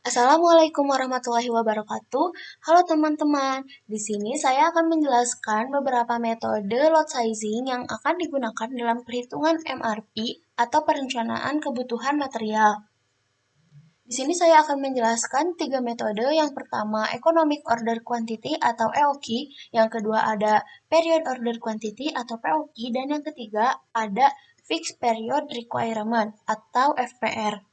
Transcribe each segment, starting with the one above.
Assalamualaikum warahmatullahi wabarakatuh. Halo teman-teman, di sini saya akan menjelaskan beberapa metode load sizing yang akan digunakan dalam perhitungan MRP atau perencanaan kebutuhan material. Di sini saya akan menjelaskan tiga metode. Yang pertama, Economic Order Quantity atau EOQ, yang kedua ada Period Order Quantity atau POQ, dan yang ketiga ada Fixed Period Requirement atau FPR.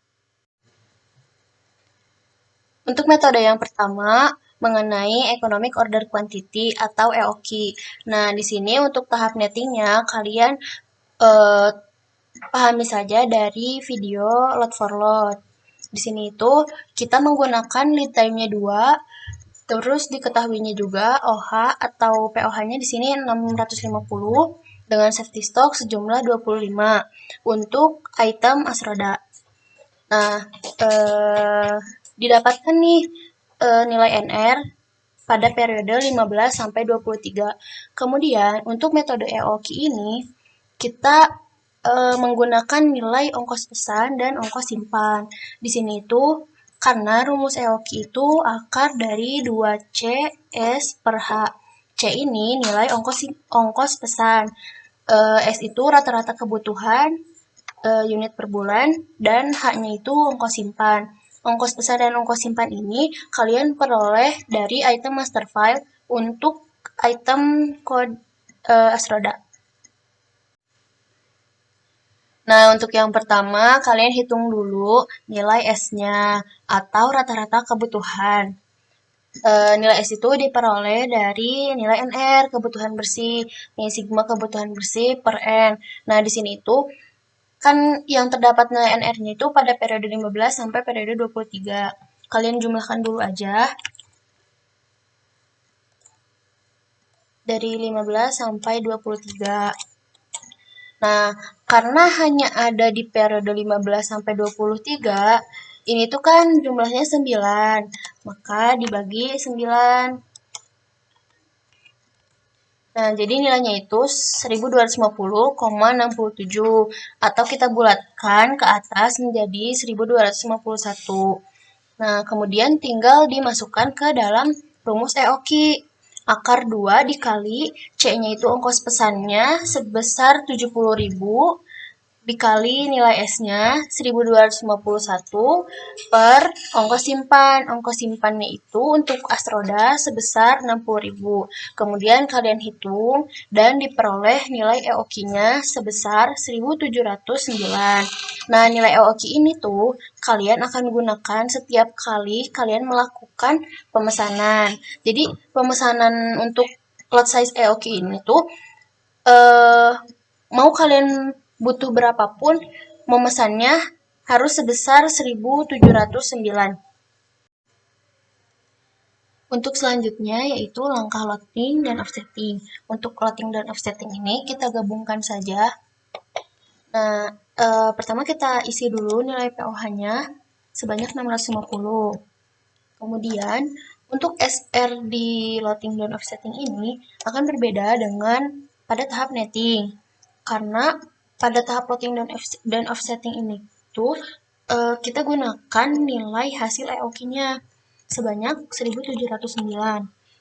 Untuk metode yang pertama, mengenai Economic Order Quantity atau EOQ. Nah, di sini untuk tahap nettingnya, kalian eh, pahami saja dari video load for load. Di sini itu kita menggunakan lead time-nya 2, terus diketahuinya juga OH atau POH-nya di sini 650 dengan safety stock sejumlah 25 untuk item Asroda. Nah, didapatkan nih nilai NR pada periode 15 sampai 23. Kemudian untuk metode EOQ ini kita menggunakan nilai ongkos pesan dan ongkos simpan. Di sini itu karena rumus EOQ itu akar dari 2C S per H. C ini nilai ongkos pesan. S itu rata-rata kebutuhan unit per bulan, dan H-nya itu ongkos simpan. Ongkos pesan dan ongkos simpan ini kalian peroleh dari item master file untuk item kode Asroda. Nah, untuk yang pertama, kalian hitung dulu nilai S-nya atau rata-rata kebutuhan. Nilai S itu diperoleh dari nilai NR, kebutuhan bersih, nilai sigma kebutuhan bersih per N. Nah, di sini itu kan yang terdapat nilai NR-nya itu pada periode 15 sampai periode 23. Kalian jumlahkan dulu aja. Dari 15 sampai 23. Nah, karena hanya ada di periode 15 sampai 23, ini tuh kan jumlahnya 9. Maka dibagi 9. Nah, jadi nilainya itu 1250,67 atau kita bulatkan ke atas menjadi 1251. Nah, kemudian tinggal dimasukkan ke dalam rumus EOQ. Akar 2 dikali C-nya itu ongkos pesannya sebesar 70.000 dikali nilai S-nya 1251 per ongkos simpan. Ongkos simpannya itu untuk Astroda sebesar 60.000. Kemudian kalian hitung dan diperoleh nilai EOQ-nya sebesar 1709. Nah, nilai EOQ ini tuh kalian akan gunakan setiap kali kalian melakukan pemesanan. Jadi, pemesanan untuk lot size EOQ ini tuh mau kalian butuh berapapun, memesannya harus sebesar 1709. Untuk selanjutnya yaitu langkah loading dan offsetting. Untuk loading dan offsetting ini kita gabungkan saja. Nah, pertama kita isi dulu nilai POH-nya sebanyak 650. Kemudian, untuk SR di loading dan offsetting ini akan berbeda dengan pada tahap netting. Karena pada tahap loading dan offsetting ini tuh kita gunakan nilai hasil EOQ-nya sebanyak 1709.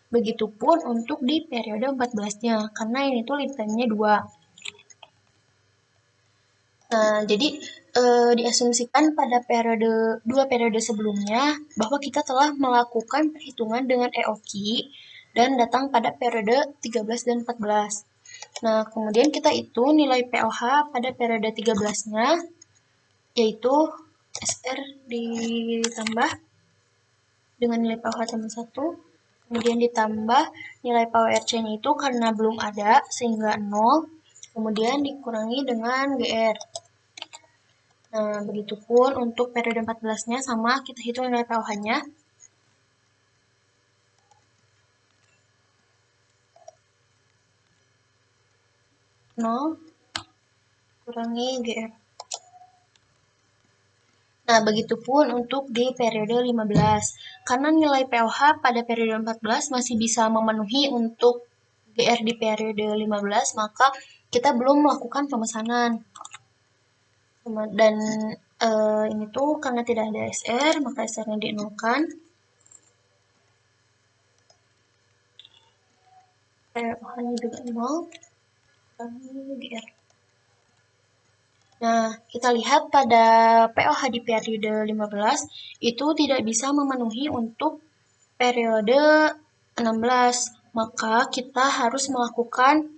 Begitupun untuk di periode 14-nya, karena ini tuh lead time-nya 2. Nah, jadi diasumsikan pada dua periode sebelumnya bahwa kita telah melakukan perhitungan dengan EOQ dan datang pada periode 13 dan 14. Nah, kemudian kita hitung nilai POH pada periode 13-nya, yaitu SR ditambah dengan nilai POH tambah 1, kemudian ditambah nilai PORC-nya itu karena belum ada, sehingga 0, kemudian dikurangi dengan GR. Nah, begitupun untuk periode 14-nya sama, kita hitung nilai POH-nya. Kurangi GR. Nah, begitupun untuk di periode 15. Karena nilai POH pada periode 14 masih bisa memenuhi untuk GR di periode 15, maka kita belum melakukan pemesanan. Dan Ini tuh karena tidak ada SR, maka SR-nya dinolkan. POH-nya juga 0, GR. Nah, kita lihat pada POH di periode 15 itu tidak bisa memenuhi untuk periode 16. Maka kita harus melakukan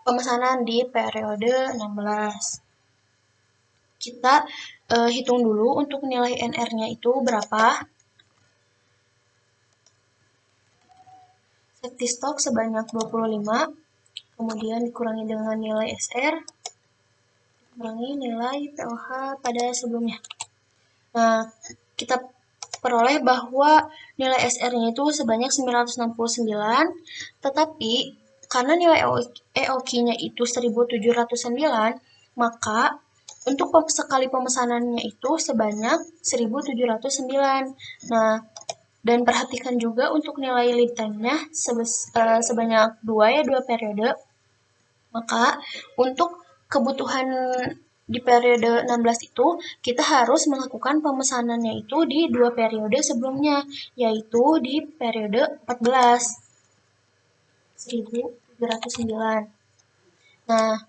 pemesanan di periode 16. Kita hitung dulu untuk nilai NR-nya itu berapa. Safety stock sebanyak 25, kemudian dikurangi dengan nilai SR, dikurangi nilai POH pada sebelumnya. Nah, kita peroleh bahwa nilai SR-nya itu sebanyak 969, tetapi karena nilai EOQ-nya itu 1709, maka untuk sekali pemesanannya itu sebanyak 1709. Nah, dan perhatikan juga untuk nilai lead time-nya sebanyak 2 periode. Maka untuk kebutuhan di periode 16 itu kita harus melakukan pemesanannya itu di 2 periode sebelumnya, yaitu di periode 14 1709. Nah,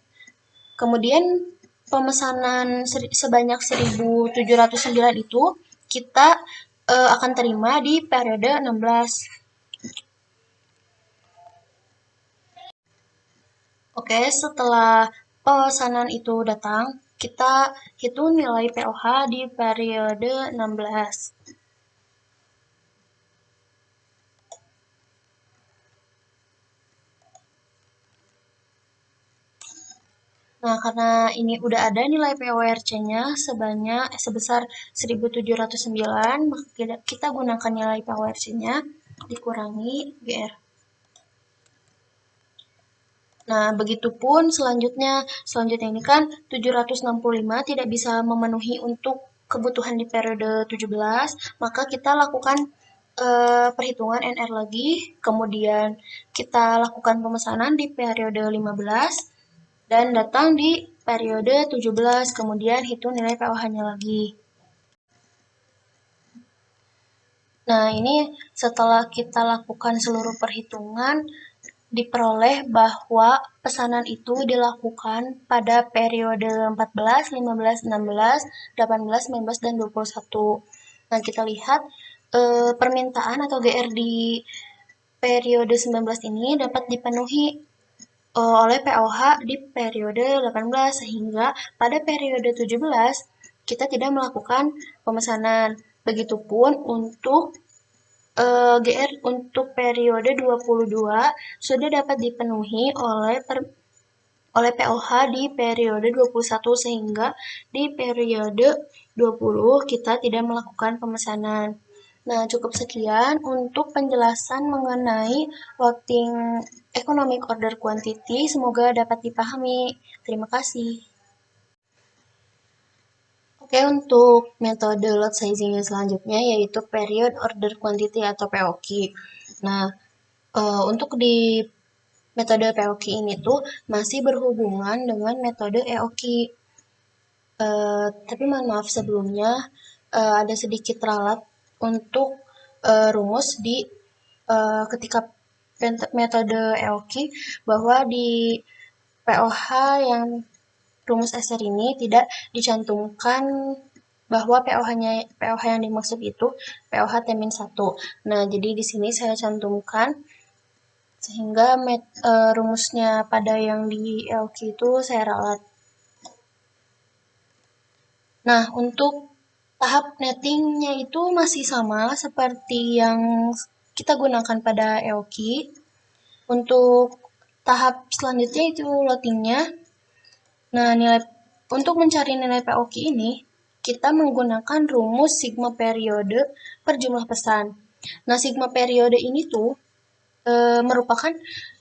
kemudian pemesanan sebanyak 1709 itu kita akan terima di periode 16. Oke, setelah pemesanan itu datang, kita hitung nilai POH di periode 16. Nah, karena ini udah ada nilai PORC-nya sebesar 1709, maka kita gunakan nilai PORC-nya dikurangi GR. Nah, begitupun selanjutnya ini kan 765 tidak bisa memenuhi untuk kebutuhan di periode 17, maka kita lakukan perhitungan NR lagi, kemudian kita lakukan pemesanan di periode 15, dan datang di periode 17, kemudian hitung nilai POH-nya lagi. Nah, ini setelah kita lakukan seluruh perhitungan, diperoleh bahwa pesanan itu dilakukan pada periode 14, 15, 16, 18, 19, dan 21. Nah, kita lihat permintaan atau GR di periode 19 ini dapat dipenuhi oleh POH di periode 18, sehingga pada periode 17 kita tidak melakukan pemesanan. Begitupun untuk GR untuk periode 22 sudah dapat dipenuhi oleh POH di periode 21, sehingga di periode 20 kita tidak melakukan pemesanan. Nah, cukup sekian untuk penjelasan mengenai loading economic order quantity. Semoga dapat dipahami. Terima kasih. Oke, untuk metode lot sizing selanjutnya yaitu period order quantity atau POQ. Nah, untuk di metode POQ ini tuh masih berhubungan dengan metode EOQ. Tapi mohon maaf sebelumnya ada sedikit ralat untuk rumus di ketika metode EOQ, bahwa di POH yang rumus SR ini tidak dicantumkan bahwa POH yang dimaksud itu POH T-1. Nah, jadi di sini saya cantumkan sehingga rumusnya pada yang di EOQ itu saya ralat. Nah, untuk tahap nettingnya itu masih sama seperti yang kita gunakan pada EOQ. Untuk tahap selanjutnya itu loadingnya. Nah, untuk mencari nilai POQ ini, kita menggunakan rumus sigma periode per jumlah pesan. Nah, sigma periode ini tuh merupakan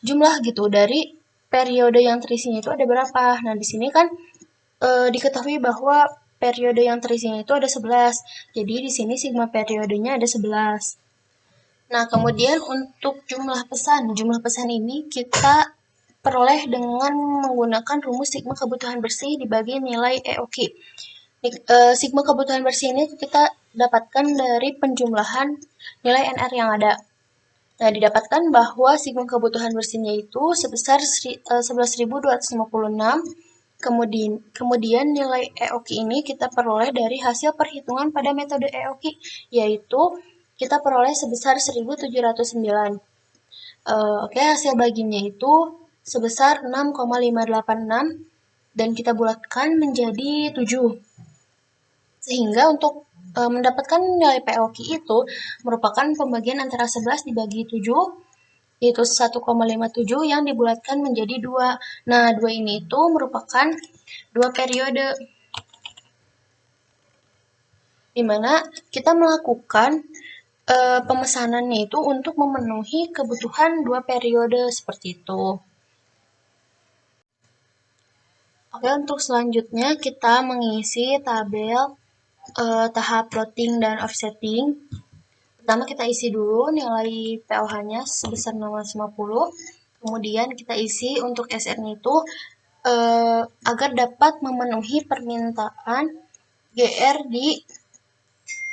jumlah gitu dari periode yang terisinya itu ada berapa. Nah, di sini kan diketahui bahwa periode yang terisinya itu ada 11. Jadi di sini sigma periodenya ada 11. Nah, kemudian untuk jumlah pesan ini kita diperoleh dengan menggunakan rumus sigma kebutuhan bersih dibagi nilai EOQ. Sigma kebutuhan bersih ini kita dapatkan dari penjumlahan nilai NR yang ada. Nah, didapatkan bahwa sigma kebutuhan bersihnya itu sebesar 11.256. Kemudian nilai EOQ ini kita peroleh dari hasil perhitungan pada metode EOQ, yaitu kita peroleh sebesar 1.709. Oke, hasil baginya itu sebesar 6,586 dan kita bulatkan menjadi 7. Sehingga untuk mendapatkan nilai POQ itu merupakan pembagian antara 11 dibagi 7, yaitu 1,57 yang dibulatkan menjadi 2. Nah, 2 ini itu merupakan 2 periode, di mana kita melakukan pemesanannya itu untuk memenuhi kebutuhan 2 periode seperti itu. Oke, untuk selanjutnya kita mengisi tabel tahap plotting dan offsetting. Pertama kita isi dulu nilai POH-nya sebesar 0,50. Kemudian kita isi untuk SR-nya itu agar dapat memenuhi permintaan GR di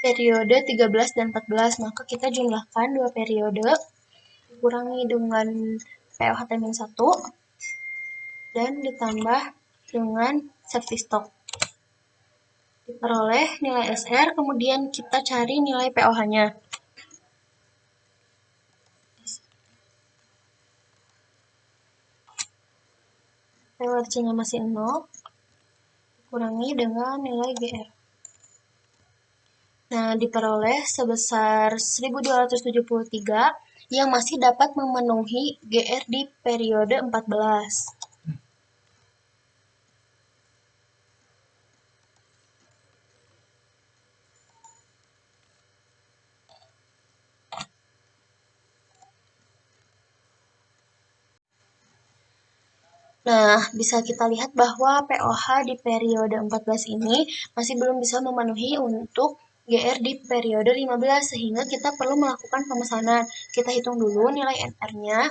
periode 13 dan 14. Maka kita jumlahkan 2 periode, dikurangi dengan POH-1, dan ditambah dengan safety stock. Diperoleh nilai SR, kemudian kita cari nilai POH-nya. PORC-nya masih 0, dikurangi dengan nilai GR. Nah, diperoleh sebesar 1.273 yang masih dapat memenuhi GR di periode 14. Nah, bisa kita lihat bahwa POH di periode 14 ini masih belum bisa memenuhi untuk GR di periode 15, sehingga kita perlu melakukan pemesanan. Kita hitung dulu nilai NR-nya.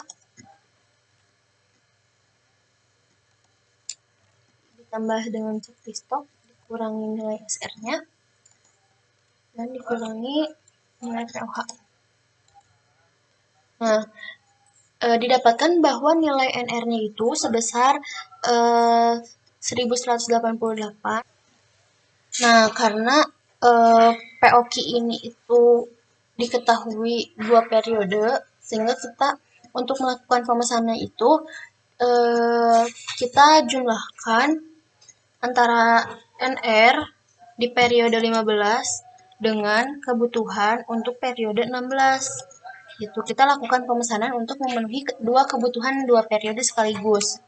Ditambah dengan safety stock, dikurangi nilai SR-nya, dan dikurangi nilai POH. Nah, didapatkan bahwa nilai NR-nya itu sebesar 1188. Nah, karena POQ ini itu diketahui 2 periode, sehingga kita untuk melakukan pemesanan itu kita jumlahkan antara NR di periode 15 dengan kebutuhan untuk periode 16. Gitu. Kita lakukan pemesanan untuk memenuhi dua kebutuhan 2 periode sekaligus.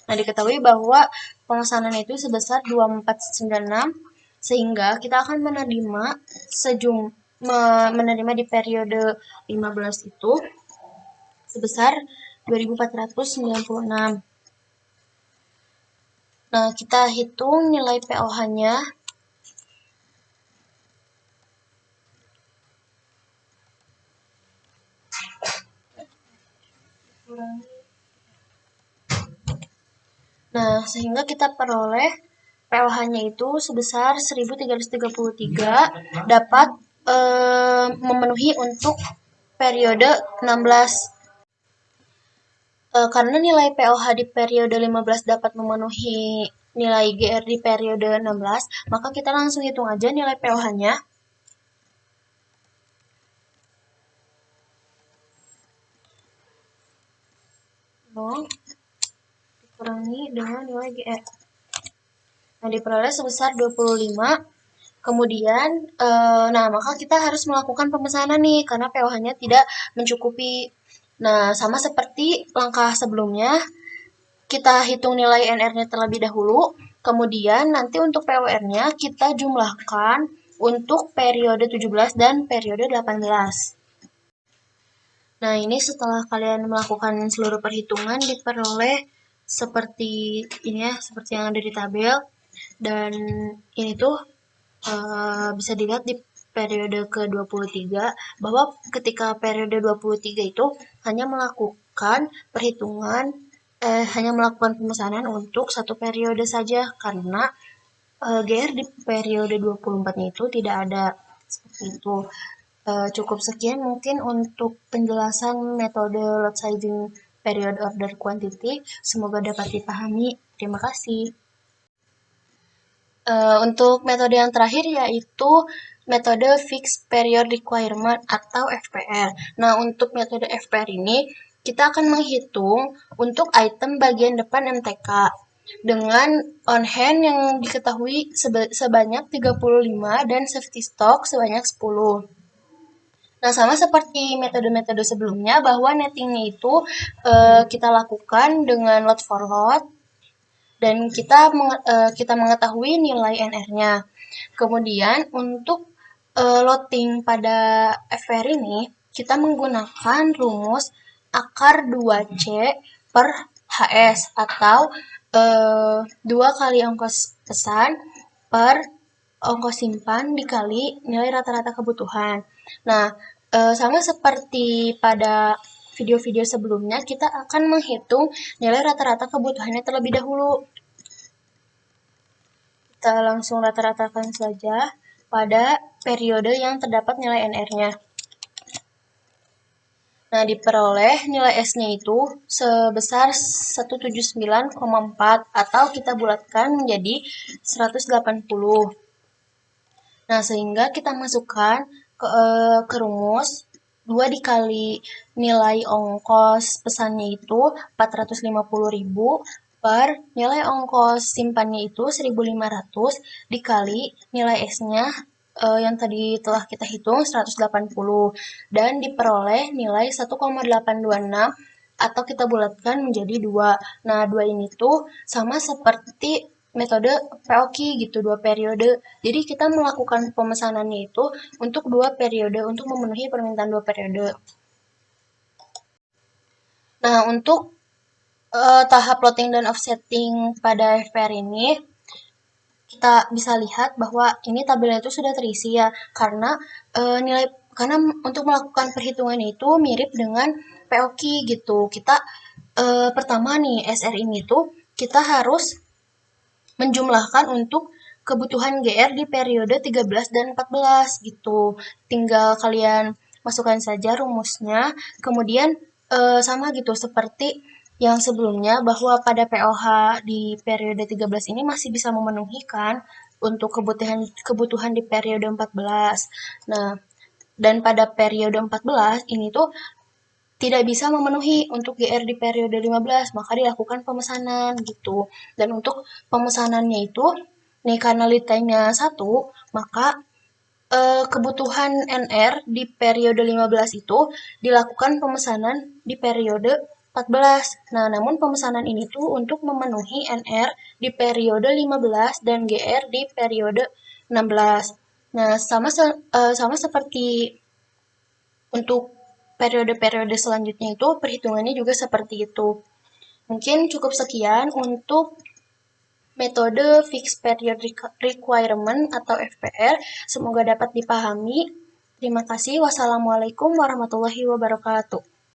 Nah, diketahui bahwa pemesanan itu sebesar 2496, sehingga kita akan menerima di periode 15 itu sebesar 2496. Nah, kita hitung nilai POH-nya. Nah, sehingga kita peroleh POH-nya itu sebesar 1333 dapat memenuhi untuk periode 16. Karena nilai POH di periode 15 dapat memenuhi nilai GR di periode 16, maka kita langsung hitung aja nilai POH-nya. Dikurangi dengan nilai GR. Nah, diperoleh sebesar 25. Kemudian, nah maka kita harus melakukan pemesanan nih, karena POH-nya tidak mencukupi. Nah, sama seperti langkah sebelumnya, kita hitung nilai NR-nya terlebih dahulu, kemudian nanti untuk POR-nya kita jumlahkan untuk periode 17 dan periode 18. Nah, ini setelah kalian melakukan seluruh perhitungan diperoleh seperti ini ya, seperti yang ada di tabel. Dan ini tuh bisa dilihat di periode ke-23 bahwa ketika periode 23 itu hanya melakukan perhitungan hanya melakukan pemesanan untuk satu periode saja karena GR di periode 24-nya itu tidak ada seperti itu. Cukup sekian mungkin untuk penjelasan metode lot sizing period order quantity. Semoga dapat dipahami. Terima kasih. Untuk metode yang terakhir yaitu metode Fixed Period Requirement atau FPR. Nah, untuk metode FPR ini kita akan menghitung untuk item bagian depan MTK dengan on hand yang diketahui sebanyak 35 dan safety stock sebanyak 10. Nah, sama seperti metode-metode sebelumnya bahwa nettingnya itu kita lakukan dengan lot for lot dan kita mengetahui nilai NR-nya. Kemudian untuk loading pada FR ini kita menggunakan rumus akar 2C per HS atau 2 kali ongkos pesan per ongkos simpan dikali nilai rata-rata kebutuhan. Nah, sama seperti pada video-video sebelumnya, kita akan menghitung nilai rata-rata kebutuhannya terlebih dahulu. Kita langsung rata-ratakan saja pada periode yang terdapat nilai NR-nya. Nah, diperoleh nilai S-nya itu sebesar 179,4 atau kita bulatkan menjadi 180. Nah, sehingga kita masukkan ke rumus 2 dikali nilai ongkos pesannya itu 450.000 per nilai ongkos simpannya itu 1.500 dikali nilai S-nya yang tadi telah kita hitung 180 dan diperoleh nilai 1,826 atau kita bulatkan menjadi 2. Nah, 2 ini tuh sama seperti metode POQ gitu, 2 periode. Jadi kita melakukan pemesanannya itu untuk 2 periode, untuk memenuhi permintaan 2 periode. Nah, untuk tahap loading dan offsetting pada FPR ini, kita bisa lihat bahwa ini tabelnya itu sudah terisi ya, karena karena untuk melakukan perhitungan itu mirip dengan POQ gitu. Kita pertama nih SR ini tuh kita harus menjumlahkan untuk kebutuhan GR di periode 13 dan 14 gitu. Tinggal kalian masukkan saja rumusnya, kemudian sama gitu seperti yang sebelumnya bahwa pada POH di periode 13 ini masih bisa memenuhi kan untuk kebutuhan di periode 14. Nah, dan pada periode 14 ini tuh tidak bisa memenuhi untuk GR di periode 15, maka dilakukan pemesanan gitu. Dan untuk pemesanannya itu, nih karena lead time-nya 1, maka kebutuhan NR di periode 15 itu dilakukan pemesanan di periode 14. Nah, namun pemesanan ini tuh untuk memenuhi NR di periode 15 dan GR di periode 16. Nah, sama seperti untuk periode-periode selanjutnya itu perhitungannya juga seperti itu. Mungkin cukup sekian untuk metode Fixed Period Requirement atau FPR. Semoga dapat dipahami. Terima kasih. Wassalamualaikum warahmatullahi wabarakatuh.